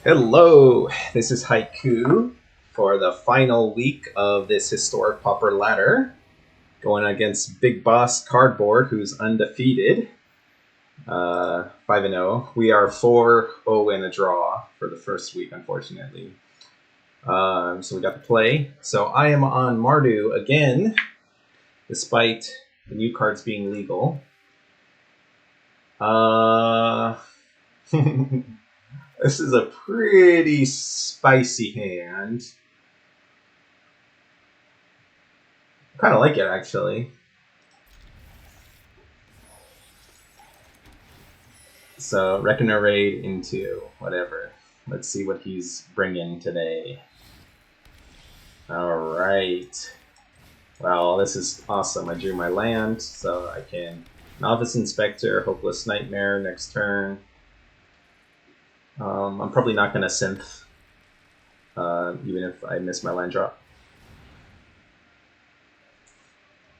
Hello, this is Haiku for the final week of this historic Pauper ladder, going against Big Boss Cardboard, who's undefeated, 5-0. We are 4-0 in a draw for the first week, unfortunately. So we got to play. So I am on Mardu again, despite the new cards being legal. This is a pretty spicy hand. I kind of like it, actually. So, Reckoner Raid into whatever. Let's see what he's bringing today. Alright. Well, this is awesome. I drew my land, so I can Novice Inspector, Hopeless Nightmare next turn. I'm probably not going to synth, even if I miss my land drop.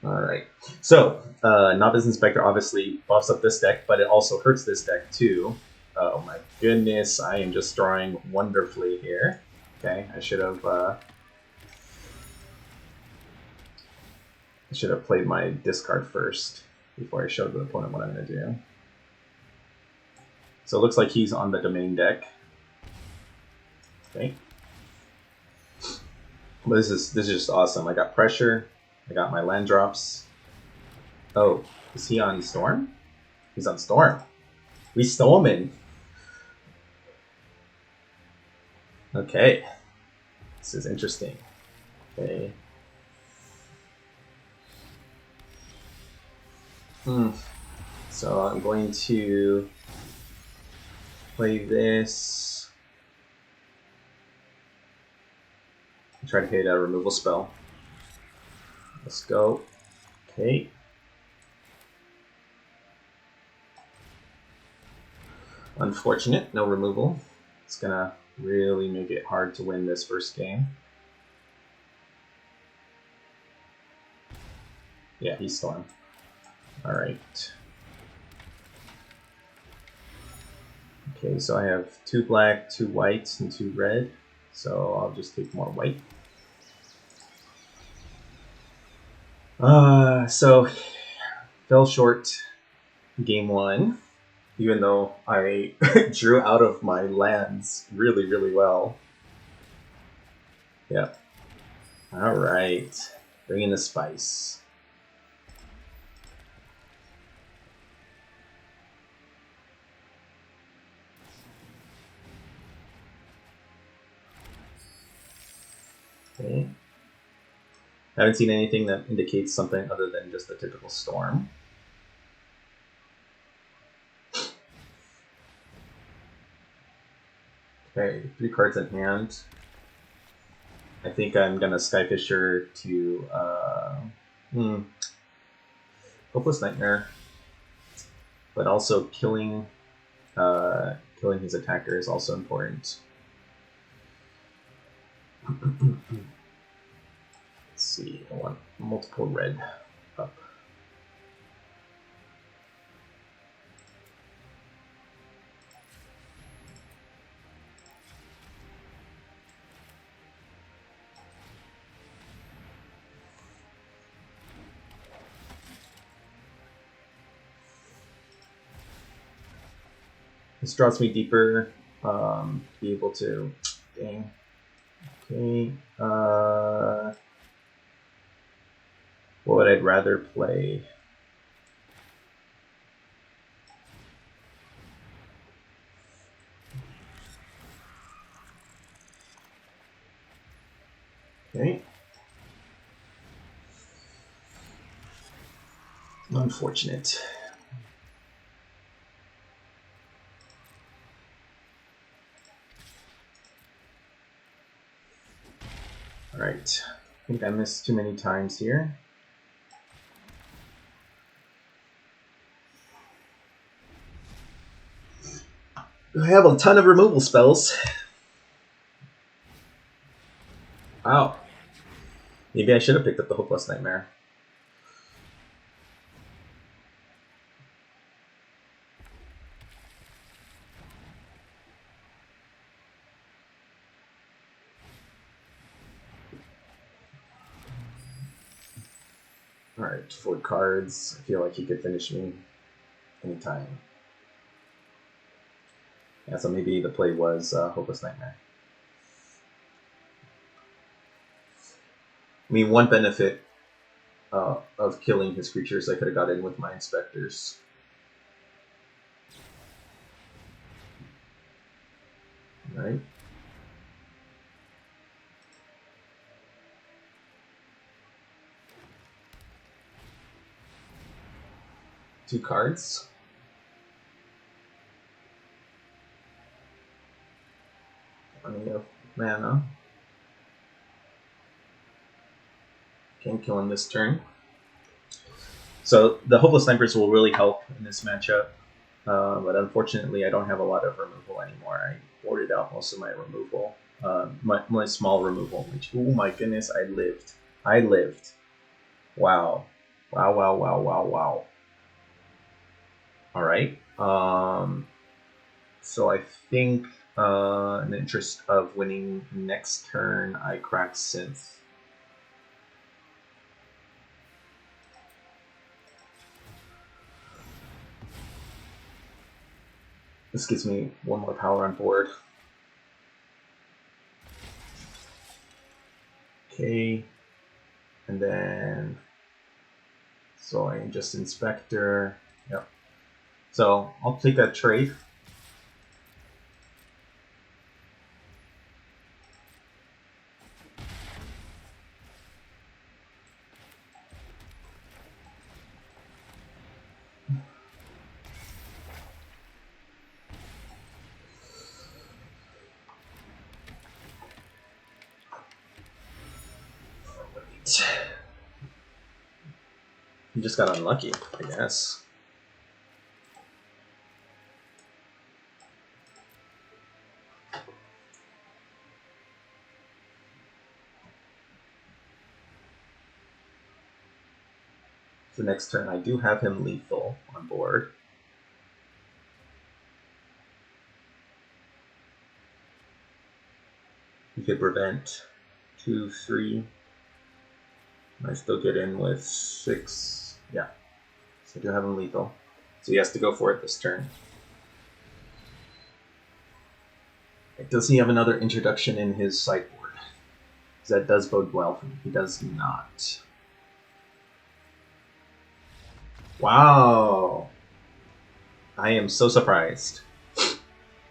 Alright, so Novice Inspector obviously buffs up this deck, but it also hurts this deck too. Oh my goodness, I am just drawing wonderfully here. Okay, I should have played my discard first before I showed the opponent what I'm going to do. So it looks like he's on the domain deck. Okay. But this is just awesome. I got pressure. I got my land drops. Oh, is he on Storm? He's on Storm. We Omen. Okay. This is interesting. Okay. So I'm going to play this. Try to hit a removal spell. Let's go. Okay. Unfortunate, no removal. It's gonna really make it hard to win this first game. Yeah, he's Storm. Alright. Okay, so I have 2 black, 2 white, and 2 red. So I'll just take more white. So fell short game 1, even though I drew out of my lands really, really well. Yeah. Alright. Bring in the spice. Okay. I haven't seen anything that indicates something other than just the typical Storm. Okay, 3 cards in hand. I think I'm gonna Skyfisher to Hopeless Nightmare, but also killing his attacker is also important. Let's see, I want multiple red up. This draws me deeper, be able to, dang. Okay, what would I rather play? Okay. Unfortunate. Alright, I think I missed too many times here. I have a ton of removal spells. Wow. Maybe I should have picked up the Hopeless Nightmare. Alright, 4 cards. I feel like he could finish me anytime. Yeah, so maybe the play was Hopeless Nightmare. I mean, one benefit of killing his creatures, I could have got in with my inspectors. Right? Two cards. Plenty of mana. Can't kill him this turn. So the Hopeless Snipers will really help in this matchup. But unfortunately, I don't have a lot of removal anymore. I boarded out most of my removal. My small removal. Which, oh my goodness, I lived. I lived. Wow. Wow, wow, wow, wow, wow. Alright. So I think in the interest of winning next turn, I crack Synth. This gives me one more power on board. Okay. And then, so I am just Inspector. Yep. So I'll take that trade. You just got unlucky, I guess. The next turn, I do have him lethal on board. He could prevent 2, 3. I still get in with 6. Yeah. So I do have him lethal. So he has to go for it this turn. Does he have another introduction in his sideboard? Because that does bode well for me. He does not. Wow. I am so surprised.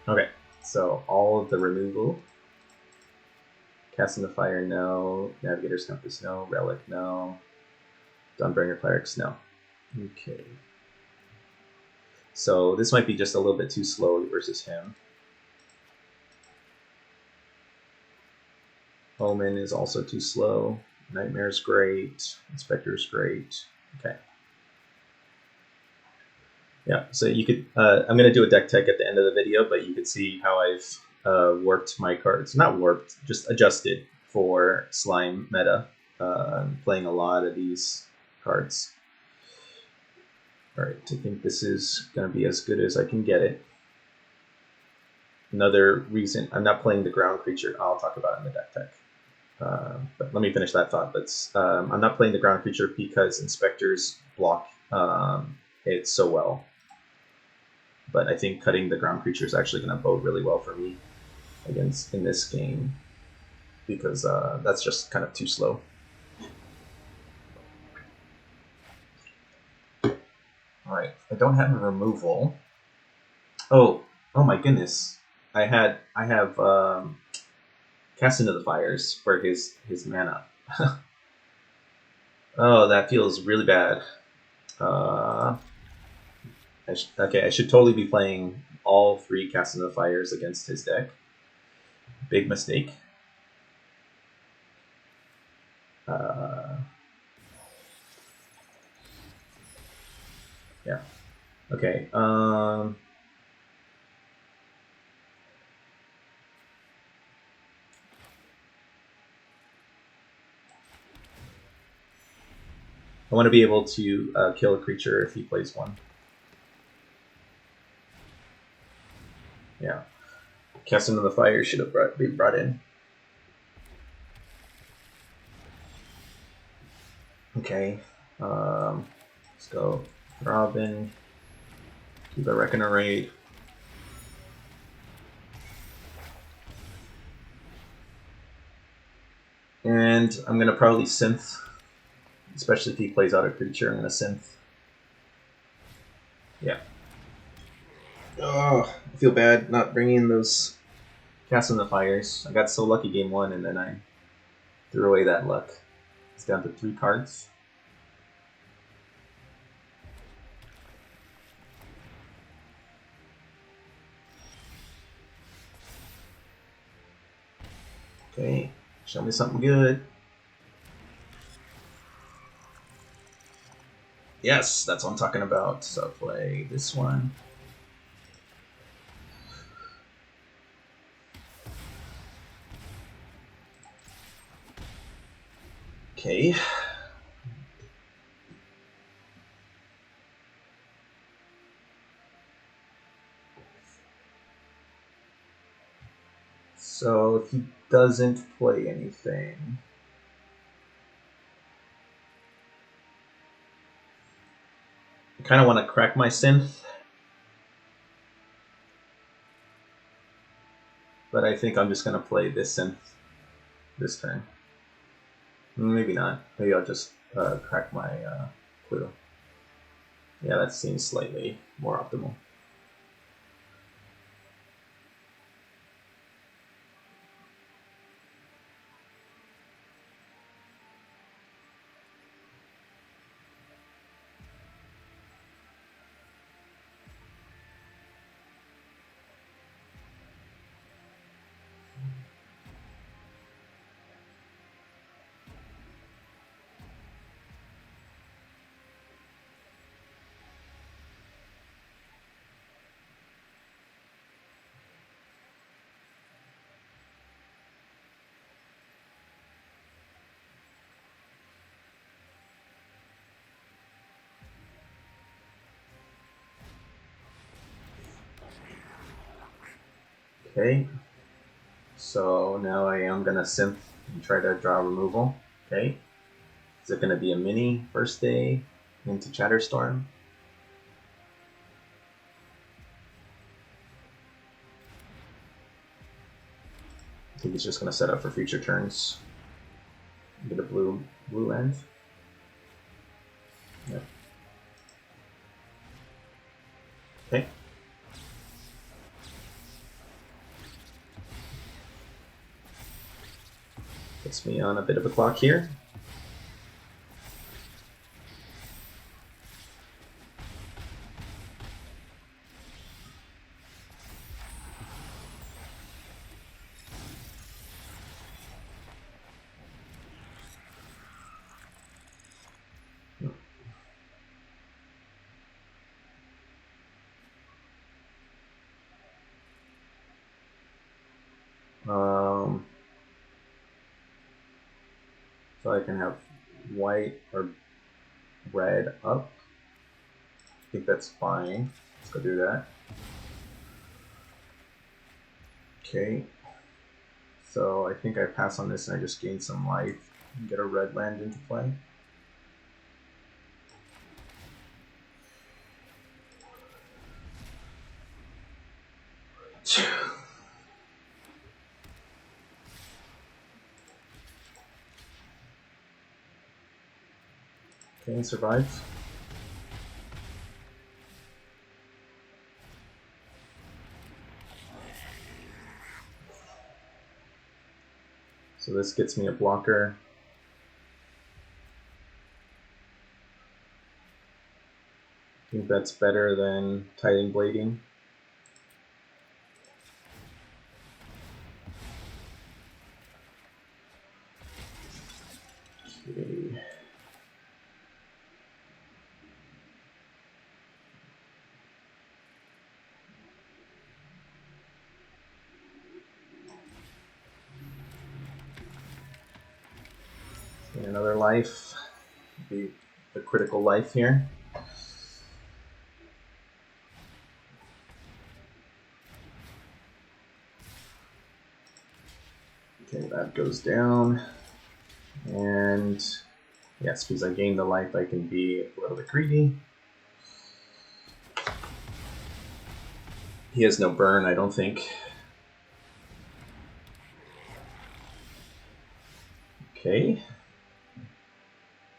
Okay, so all of the removal. Cast in the Fire, no. Navigator's Compass, no. Relic, no. A-Dawnbringer Cleric, no. Okay. So this might be just a little bit too slow versus him. Omen is also too slow. Nightmare's great. Inspector's great. Okay. Yeah, so you could, I'm going to do a deck tech at the end of the video, but you could see how I've warped my cards. Not warped, just adjusted for slime meta. I'm playing a lot of these cards. Alright, I think this is going to be as good as I can get it. Another reason, I'm not playing the ground creature, I'll talk about it in the deck tech. But let me finish that thought. I'm not playing the ground creature because Inspectors block it so well. But I think cutting the ground creature is actually going to bode really well for me against in this game, because that's just kind of too slow. Alright, I don't have a removal. Oh my goodness. I have Cast into the Fires for his mana. Oh, that feels really bad. Okay, I should totally be playing all 3 Cast into the Fires against his deck. Big mistake. Yeah. Okay. I want to be able to kill a creature if he plays one. Yeah. Cast into the Fire should have been brought in. Okay. Let's go Thraben. Keep a Reckoner Raid. And I'm gonna probably synth, especially if he plays out a creature. I'm gonna synth. Yeah. Oh, I feel bad not bringing in those Cast in the Fires. I got so lucky game 1, and then I threw away that luck. It's down to 3 cards. Okay, show me something good. Yes, that's what I'm talking about. So play this one. Okay. So if he doesn't play anything, I kind of want to crack my synth, but I think I'm just going to play this synth this turn. Maybe not. Maybe I'll just crack my clue. Yeah, that seems slightly more optimal. Okay, so now I am going to synth and try to draw removal. Okay, is it going to be a mini first day into Chatterstorm? I think he's just going to set up for future turns. Get a blue land. Yep. Okay. Puts me on a bit of a clock here. So I can have white or red up. I think that's fine. Let's go do that. Okay. So I think I pass on this and I just gain some life and get a red land into play. Okay, survive. So this gets me a blocker. I think that's better than Tithing Blading. Okay. And another life. Be the critical life here. Okay, that goes down. And Yes, because I gain the life, I can be a little bit greedy. He has no burn, I don't think. Okay.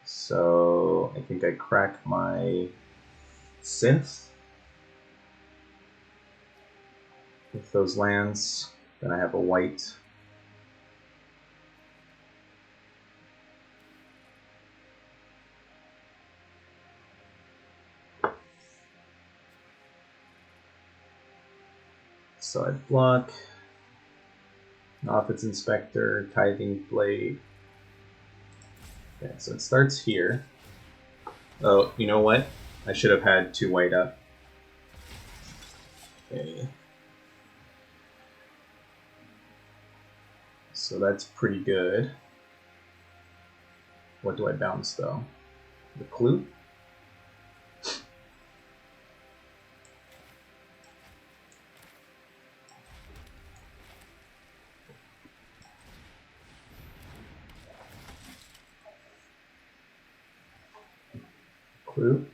So I think I crack my synth with those lands. Then I have a white. So I block. Novice Inspector, Tithing Blade. Okay, so it starts here. Oh, you know what? I should have had 2 white up. Okay. So that's pretty good. What do I bounce though? The clue? Clue?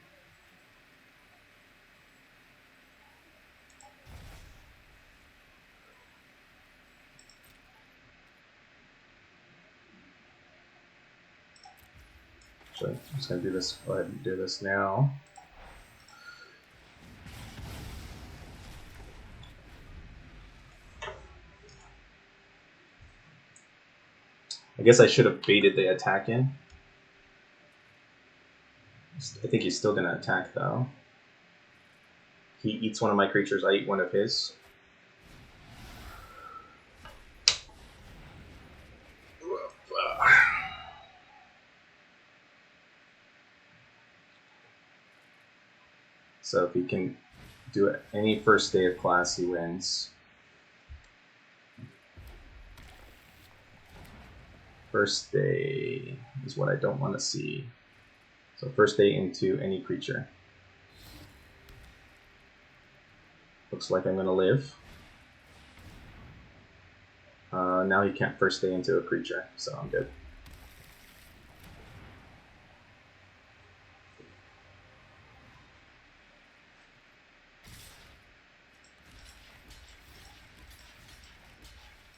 So I'm just going to do this. Go ahead and do this now. I guess I should have baited the attack in. I think he's still going to attack though. He eats one of my creatures, I eat one of his. So if he can do it any first day of class, he wins. First day is what I don't want to see. So first day into any creature. Looks like I'm going to live. Now he can't first day into a creature, so I'm good.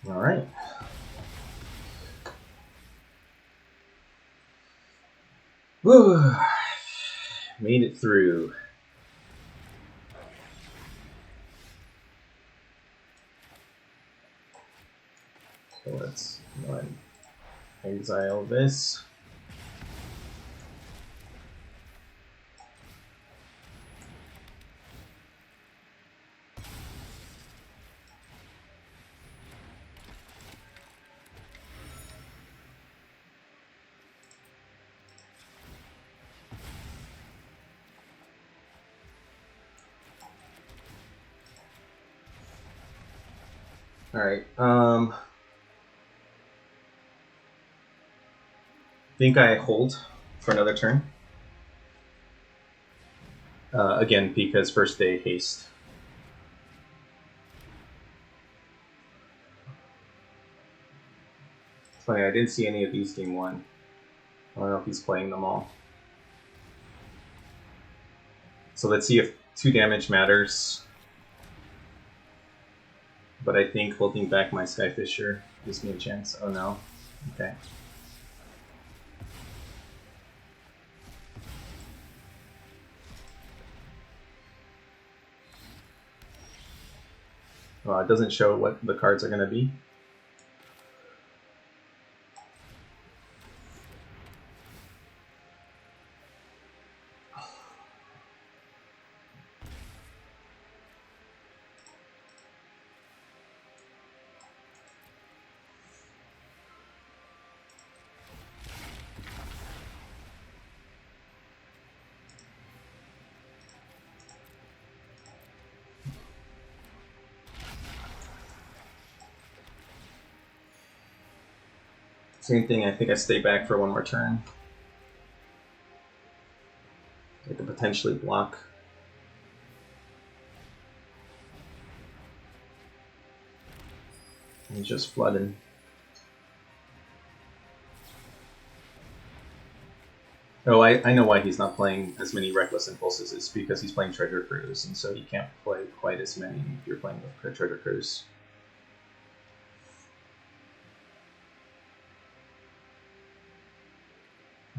All right. Whew. Made it through. So let's go ahead and exile this. All right. Think I hold for another turn. Again, because first day haste. It's funny, I didn't see any of these game 1. I don't know if he's playing them all. So let's see if 2 damage matters. But I think holding back my Skyfisher gives me a chance. Oh no. Okay. Well, it doesn't show what the cards are going to be. Same thing, I think I stay back for 1 more turn. I could potentially block. And just flooding. Oh, I know why he's not playing as many Reckless Impulses. It's because he's playing Treasure Cruise, and so he can't play quite as many if you're playing with Treasure Cruise.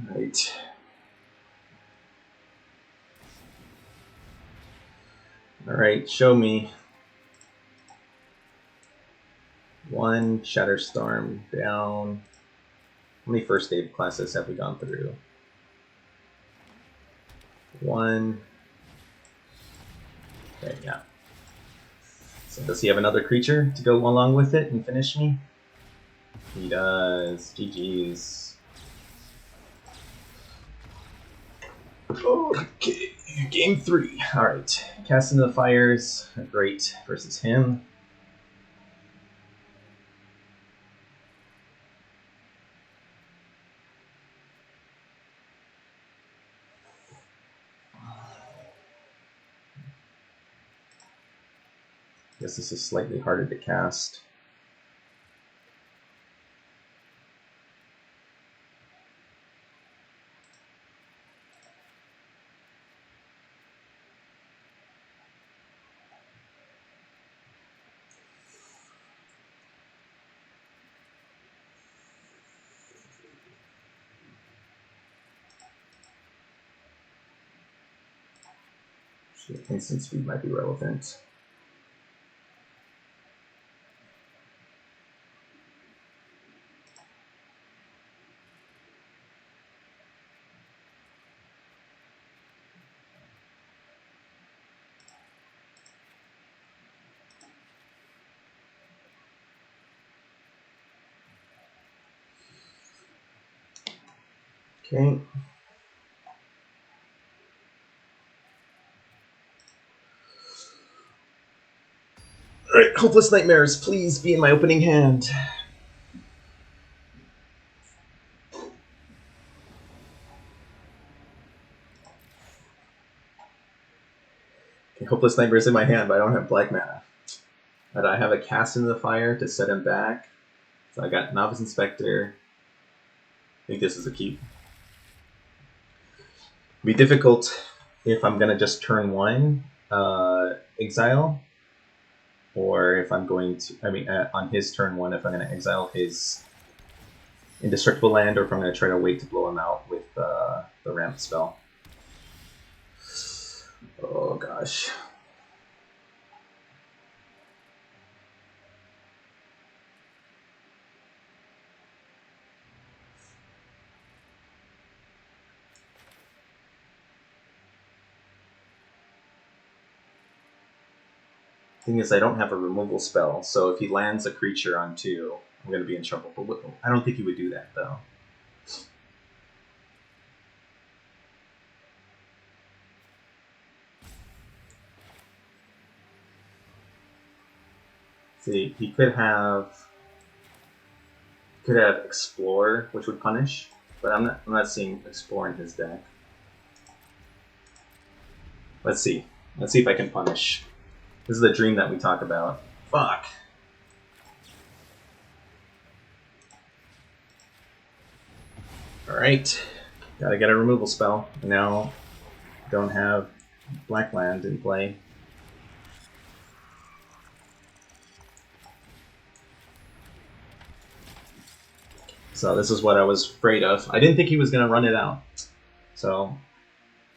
Right. Alright, show me. 1 Shatterstorm down. How many first aid classes have we gone through? 1. Okay, yeah. So does he have another creature to go along with it and finish me? He does. GG's. Okay, game 3. Alright, Cast into the Fires. Great versus him. Guess this is slightly harder to cast. Instant speed might be relevant. Okay. Alright, Hopeless Nightmares, please be in my opening hand. Okay, Hopeless Nightmares in my hand, but I don't have black mana. But I have a Cast into the Fire to set him back. So I got Novice Inspector. I think this is a keep. It'd be difficult if I'm going to just turn 1 exile. Or if I'm going to, on his turn 1, if I'm going to exile his Indestructible Land, or if I'm going to try to wait to blow him out with the ramp spell. Oh gosh. Thing is, I don't have a removal spell, so if he lands a creature on 2, I'm going to be in trouble. But I don't think he would do that, though. See, he could have Explore, which would punish, but I'm not seeing Explore in his deck. Let's see. Let's see if I can punish. This is the dream that we talk about. Fuck. Alright. Gotta get a removal spell. Now, don't have black land in play. So this is what I was afraid of. I didn't think he was going to run it out. So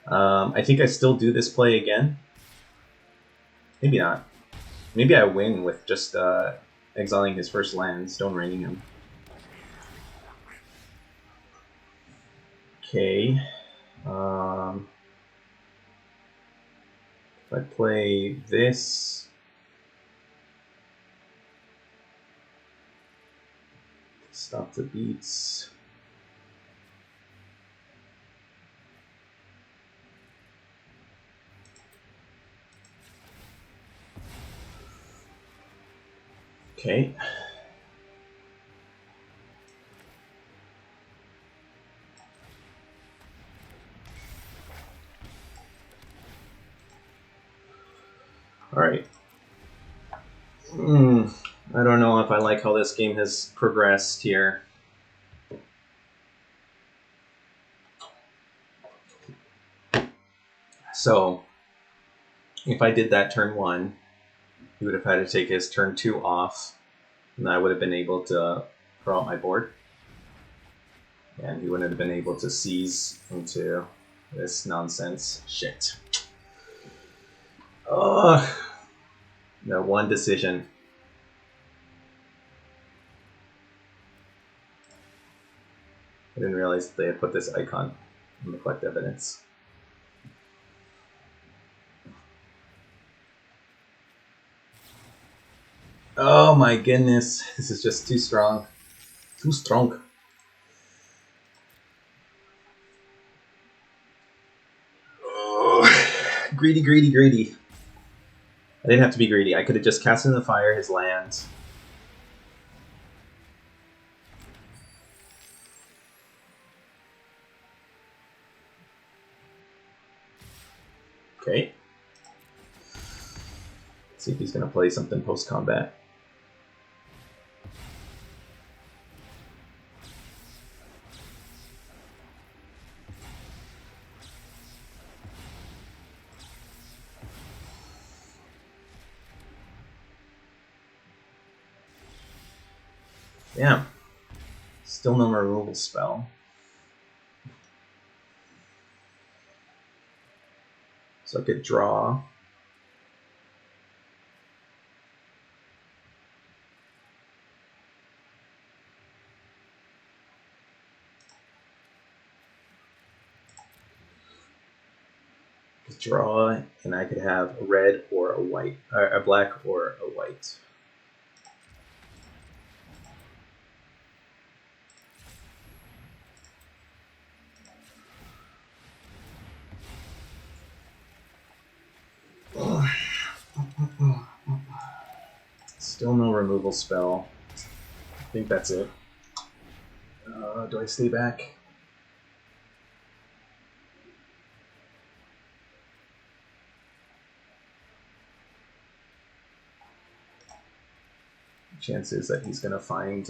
I think I still do this play again. Maybe not. Maybe I win with just exiling his first land, stone raining him. Okay. If I play this... Stop the beats. Okay. All right. I don't know if I like how this game has progressed here. So if I did that turn 1, he would have had to take his turn 2 off, and I would have been able to throw out my board. And he wouldn't have been able to seize into this nonsense. Shit. Oh, that one decision. I didn't realize that they had put this icon in the collect evidence. Oh my goodness, this is just too strong. Too strong. Oh, greedy, greedy, greedy. I didn't have to be greedy. I could have just cast in the fire his lands. Okay. Let's see if he's going to play something post-combat. Damn. Still no removal spell. So I could draw. Draw, and I could have a red or a white, a black or a white. Still no removal spell. I think that's it. Do I stay back? Chances that he's going to find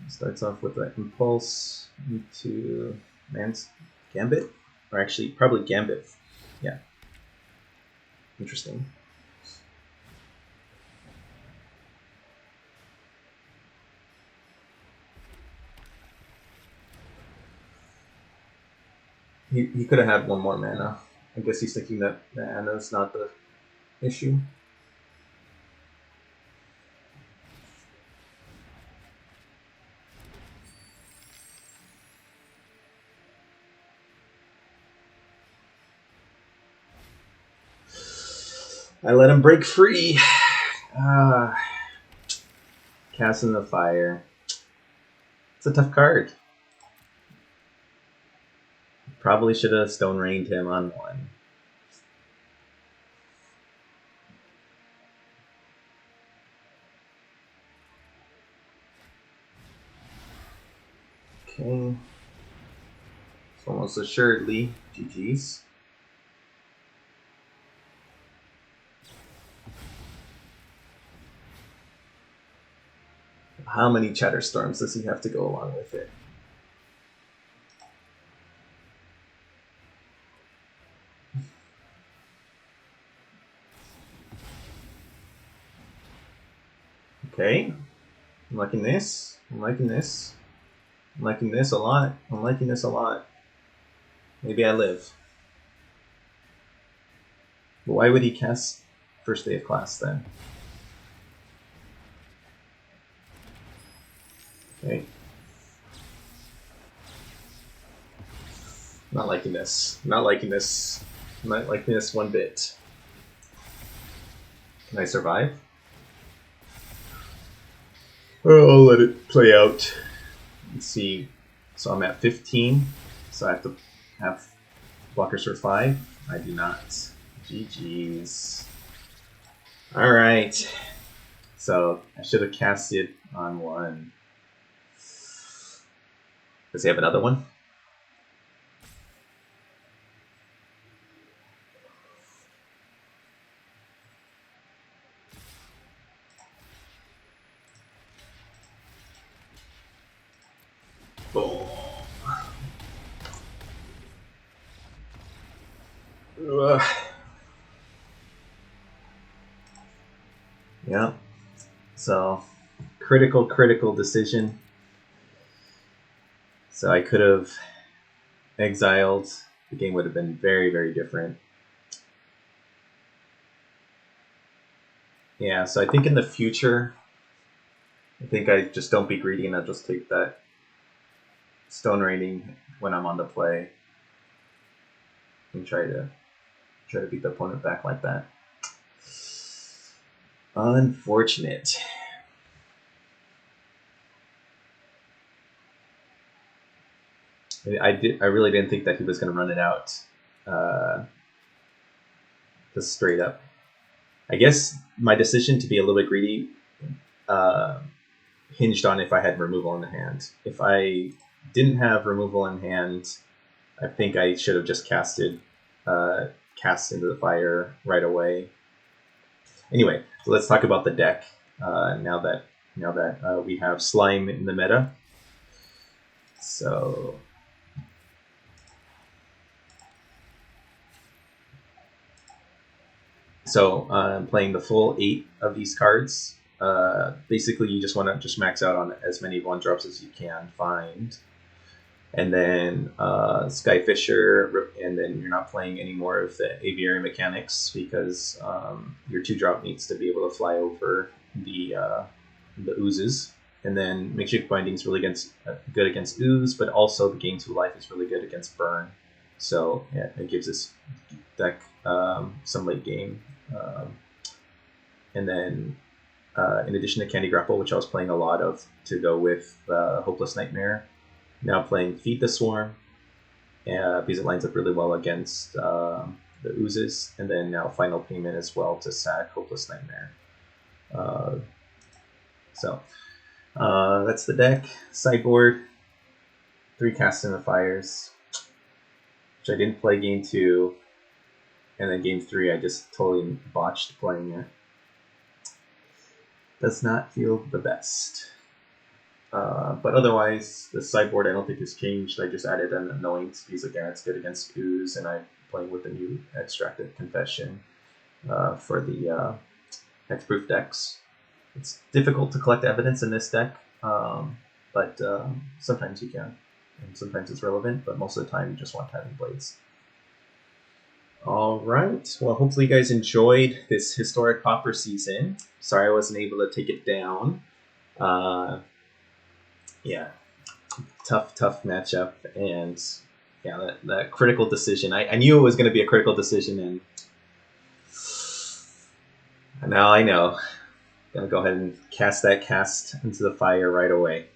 starts off with an impulse into Man's Gambit, or actually probably Gambit. Yeah, interesting. He could have had one more mana. I guess he's thinking that the mana is not the issue. I let him break free. Cast in the fire. It's a tough card. Probably should have Stone Rained him on 1. Okay. It's almost assuredly GG's. How many Chatter Storms does he have to go along with it? Okay. I'm liking this. I'm liking this. I'm liking this a lot. I'm liking this a lot. Maybe I live. But why would he cast first day of class then? Okay. Not liking this. Not liking this. Not liking this one bit. Can I survive? Oh, I'll let it play out. Let's see. So I'm at 15. So I have to have blockers for 5. I do not. GG's. Alright. So I should have casted on 1. Does he have another one? Boom. Ugh. Yeah. So, critical decision. So I could have exiled. The game would have been very different. Yeah, so I think in the future, I think I just don't be greedy and I'll just take that stone rating when I'm on the play and try to beat the opponent back like that. Unfortunate. I really didn't think that he was going to run it out. Just straight up. I guess my decision to be a little bit greedy hinged on if I had removal in the hand. If I didn't have removal in hand, I think I should have just cast into the fire right away. Anyway, so let's talk about the deck now that we have slime in the meta. So I'm playing the full 8 of these cards. Basically, you just want to just max out on as many 1-drops as you can find. And then Skyfisher, and then you're not playing any more of the aviary mechanics because your 2-drop needs to be able to fly over the oozes. And then Makeshift Binding is really good against ooze, but also the gain 2 life is really good against burn. So yeah, it gives this deck some late game. And then in addition to Candy Grapple, which I was playing a lot of to go with Hopeless Nightmare, now playing Feed the Swarm, because it lines up really well against the oozes, and then now Final Payment as well to sack Hopeless Nightmare. So that's the deck. Sideboard, 3 Cast in the Fires, which I didn't play game 2, and then game 3 I just totally botched playing it. Does not feel the best. But otherwise, the sideboard I don't think has changed. I just added an Anoint because again it's good against ooze, and I'm playing with the new Extracted Confession for the hexproof decks. It's difficult to collect evidence in this deck, but sometimes you can, and sometimes it's relevant, but most of the time you just want Tithing Blades. Alright, well hopefully you guys enjoyed this historic Pauper season. Sorry I wasn't able to take it down. Yeah, tough matchup, and yeah, that critical decision. I knew it was going to be a critical decision, and now I know. Gonna go ahead and cast into the fire right away.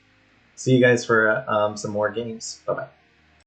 See you guys for some more games. Bye bye.